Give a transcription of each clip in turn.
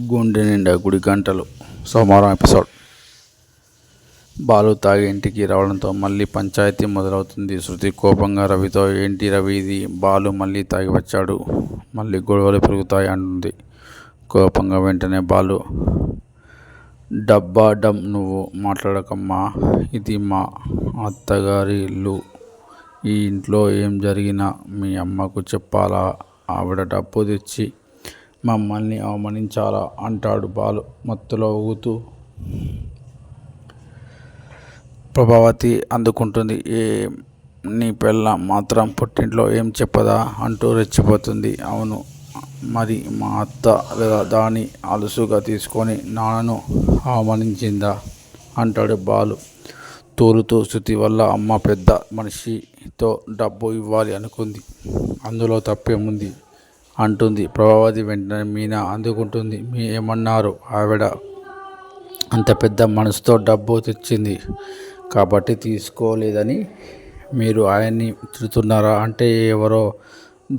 గుండె నిండా గుడి గంటలు సోమవారం ఎపిసోడ్. బాలు తాగి ఇంటికి రావడంతో మళ్ళీ పంచాయతీ మొదలవుతుంది. శృతి కోపంగా రవితో, ఏంటి రవి ఇది, బాలు మళ్ళీ తాగి వచ్చాడు, మళ్ళీ గొడవలు పెరుగుతాయి అంటుంది కోపంగా. వెంటనే బాలు, డబ్బా డమ్ నువ్వు మాట్లాడకమ్మా, ఇది మా అత్తగారి ఇల్లు, ఈ ఇంట్లో ఏం జరిగినా మీ అమ్మకు చెప్పాలా, ఆవిడ డబ్బు తెచ్చి మమ్మల్ని అవమానించాలా అంటాడు బాలు మత్తులో ఊగుతూ. ప్రభావతి అందుకుంటుంది. నీ పెళ్ళాం మాత్రం పుట్టింట్లో ఏం చెప్పదా అంటూ రెచ్చిపోతుంది. అవును మరి మా అత్త లేదా దాన్ని అలుసుగా తీసుకొని నాన్నను అవమానించిందా అంటాడు బాలు తూలుతూ. శృతి వల్ల అమ్మ పెద్ద మనిషితో డబ్బు ఇవ్వాలి అనుకుంది, అందులో తప్పేముంది అంటుంది ప్రభావతి. వెంటనే మీనా అందుకుంటుంది. ఏమన్నారు, ఆవిడ అంత పెద్ద మనసుతో డబ్బు తెచ్చింది కాబట్టి తీసుకోలేదని మీరు ఆయన్ని తిడుతున్నారా, అంటే ఎవరో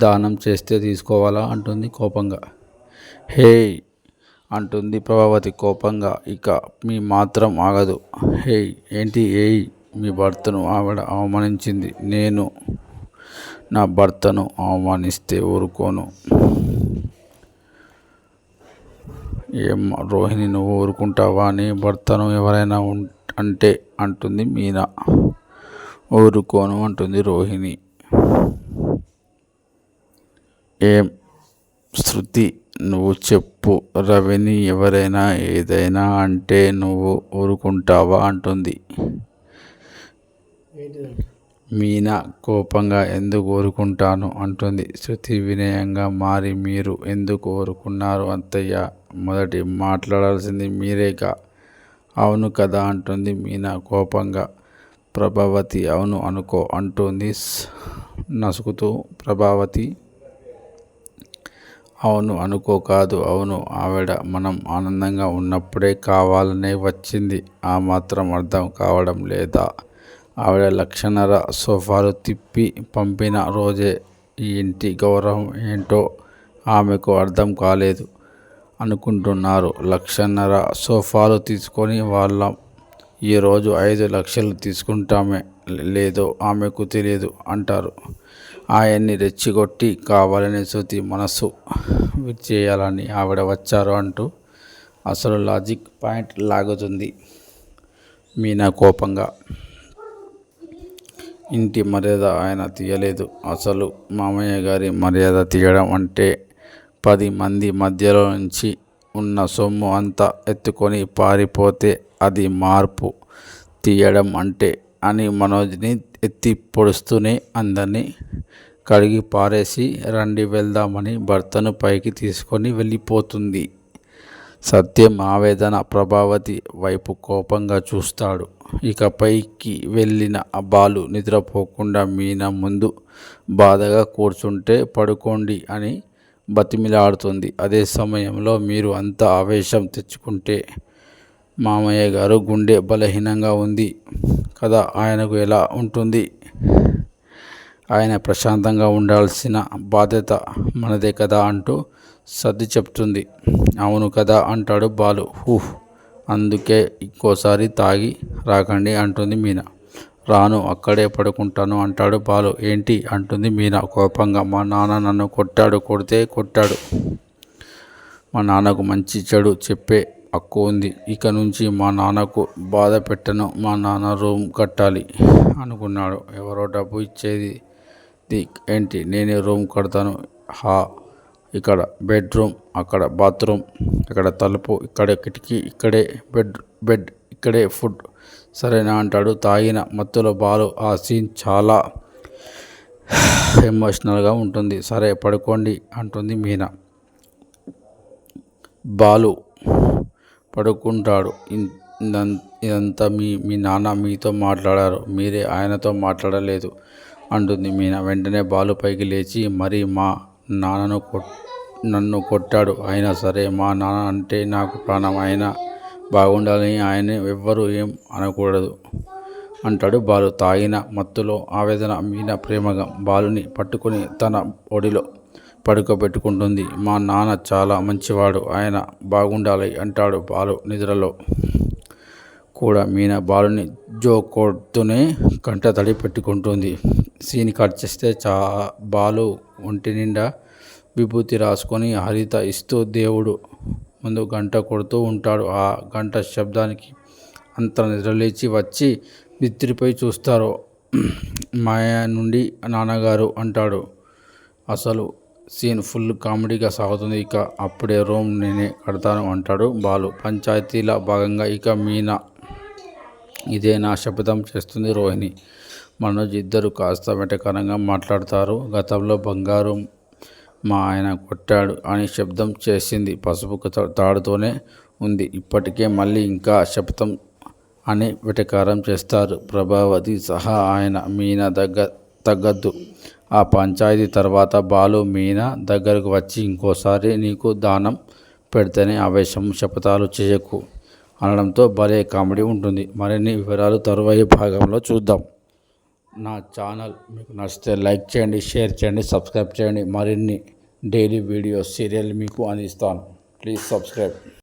దానం చేస్తే తీసుకోవాలా అంటుంది కోపంగా. హే అంటుంది ప్రభావతి కోపంగా. ఇక మీ మాత్రం ఆగదు. హే ఏంటి ఏయ్, మీ భర్తను ఆవిడ అవమానించింది, నేను నా భర్తను అవమానిస్తే ఊరుకోను. ఏం రోహిణి నువ్వు ఊరుకుంటావా, నీ భర్తను ఎవరైనా అంటే అంటుంది మీనా. ఊరుకోను అంటుంది రోహిణి. ఏం శృతి నువ్వు చెప్పు, రవిని ఎవరైనా ఏదైనా అంటే నువ్వు ఊరుకుంటావా అంటుంది మీనా కోపంగా. ఎందుకు ఊరుకుంటాను అంటుంది శృతి వినయంగా. మరి మీరు ఎందుకు ఊరుకున్నారు అత్తయ్య, మొదటి మాట్లాడాల్సింది మీరేగా. అవును కదా అంటుంది మీనా కోపంగా. ప్రభావతి అవును అనుకో అంటుంది నసుకుతూ. ప్రభావతి అవును అనుకో కాదు, అవును, ఆవిడ మనం ఆనందంగా ఉన్నప్పుడే కావాలనే వచ్చింది, ఆ మాత్రం అర్థం కావడం లేదా. ఆవిడ 1,00,000 సోఫాలు తిప్పి పంపిన రోజే ఈ ఇంటి గౌరవం ఏంటో ఆమెకు అర్థం కాలేదు అనుకుంటున్నారు. 1,00,000 సోఫాలు తీసుకొని వాళ్ళం ఈరోజు 5 లక్షలు తీసుకుంటామే లేదో ఆమెకు తెలియదు అంటారు. ఆయన్ని రెచ్చిగొట్టి కావాలని శృతి మనసు విచ్చేయాలని ఆవిడ వచ్చారు అంటూ అసలు లాజిక్ పాయింట్ లాగుతుంది మీనా కోపంగా. ఇంటి మర్యాద ఆయన తీయలేదు, అసలు మామయ్య గారి మర్యాద తీయడం అంటే 10 మంది మధ్యలో నుంచి ఉన్న సొమ్ము అంతా ఎత్తుకొని పారిపోతే అది మార్పు తీయడం అంటే అని మనోజ్ని ఎత్తి పొడుస్తూనే అందరినీ కడిగి పారేసి రండి వెళ్దామని భర్తను పైకి తీసుకొని వెళ్ళిపోతుంది. సత్యం ఆవేదన ప్రభావతి వైపు కోపంగా చూస్తాడు. ఇక పైకి వెళ్ళిన బాలు నిద్రపోకుండా మీనా ముందు బాధగా కూర్చుంటే పడుకోండి అని బతిమిలాడుతుంది. అదే సమయంలో మీరు అంత ఆవేశం తెచ్చుకుంటే మామయ్య గారు గుండె బలహీనంగా ఉంది కదా, ఆయనకు ఎలా ఉంటుంది, ఆయన ప్రశాంతంగా ఉండాల్సిన బాధ్యత మనదే కదా అంటూ సర్ది చెప్తుంది. అవును కదా అంటాడు బాలు. అందుకే ఇంకోసారి తాగి రాకండి అంటుంది మీనా. రాను, అక్కడే పడుకుంటాను అంటాడు బాలు. ఏంటి అంటుంది మీనా కోపంగా. మా నాన్న నన్ను కొట్టాడు, మా నాన్నకు మంచి చెడు చెప్పే హక్కు ఉంది, ఇక నుంచి మా నాన్నకు బాధ పెట్టను, మా నాన్న రూమ్ కట్టాలి అనుకున్నాడు, ఎవరో డబ్బు ఇచ్చేది ఏంటి, నేనే రూమ్ కడతాను, ఇక్కడ బెడ్రూమ్, అక్కడ బాత్రూమ్, ఇక్కడ తలుపు, ఇక్కడే కిటికీ, ఇక్కడే బెడ్, ఇక్కడే ఫుడ్, సరేనా అంటాడు తాగిన మత్తులో బాలు. ఆ సీన్ చాలా ఎమోషనల్గా ఉంటుంది. సరే పడుకోండి అంటుంది మీనా. బాలు పడుకుంటాడు. ఇదంతా మీ నాన్న మీతో మాట్లాడారు, మీరే ఆయనతో మాట్లాడలేదు అంటుంది మీనా. వెంటనే బాలు పైకి లేచి, మరి మా నాన్నను నన్ను కొట్టాడు, అయినా సరే మా నాన్న అంటే నాకు ప్రాణం, అయినా బాగుండాలని ఆయన ఎవ్వరూ ఏం అనకూడదు అంటాడు బాలు తాగిన మత్తులో. ఆవేదన మీనా ప్రేమగా బాలుని పట్టుకుని తన ఒడిలో పడుకోబెట్టుకుంటుంది. మా నాన్న చాలా మంచివాడు, ఆయన బాగుండాలి అంటాడు బాలు నిద్రలో కూడా. మీనా బాలుని జోకొడుతూనే కంట తడి పెట్టుకుంటుంది. సీన్ కట్ చేస్తే బాలు ఒంటి నిండా విభూతి రాసుకొని హరిత ఇస్తూ దేవుడు ముందు గంట కొడుతూ ఉంటాడు. ఆ గంట శబ్దానికి అంతా నిద్రలేచి వచ్చి మిత్రిపై చూస్తారు. మాయ నుండి నాన్నగారు అంటాడు. అసలు సీన్ ఫుల్ కామెడీగా సాగుతుంది. ఇక అప్పుడే రూమ్ నేనే కడతాను అంటాడు బాలు. పంచాయతీలో భాగంగా ఇక మీనా ఇదే నా శపథం చేస్తుంది రోహిణి. మనోజ్ ఇద్దరు కాస్త వెటకారంగా మాట్లాడతారు. గతంలో బంగారు మా ఆయన కొట్టాడు అని శబ్దం చేసింది పసుపు తాడుతోనే ఉంది. ఇప్పటికే మళ్ళీ ఇంకా శపథం అని వెటకారం చేస్తారు ప్రభావతి సహా ఆయన. మీనా తగ్గద్దు. ఆ పంచాయతీ తర్వాత బాలు మీనా దగ్గరకు వచ్చి ఇంకోసారి నీకు దానం పెడితేనే ఆవేశం శపథాలు చేయకు అనడంతో భలే కామెడీ ఉంటుంది. మరిన్ని వివరాలు తరువాయి భాగంలో చూద్దాం. నా ఛానల్ మీకు నచ్చితే లైక్ చేయండి, షేర్ చేయండి, సబ్స్క్రైబ్ చేయండి. మరిన్ని డైలీ వీడియోస్ సీరియల్ మీకు అందిస్తాను. Please subscribe.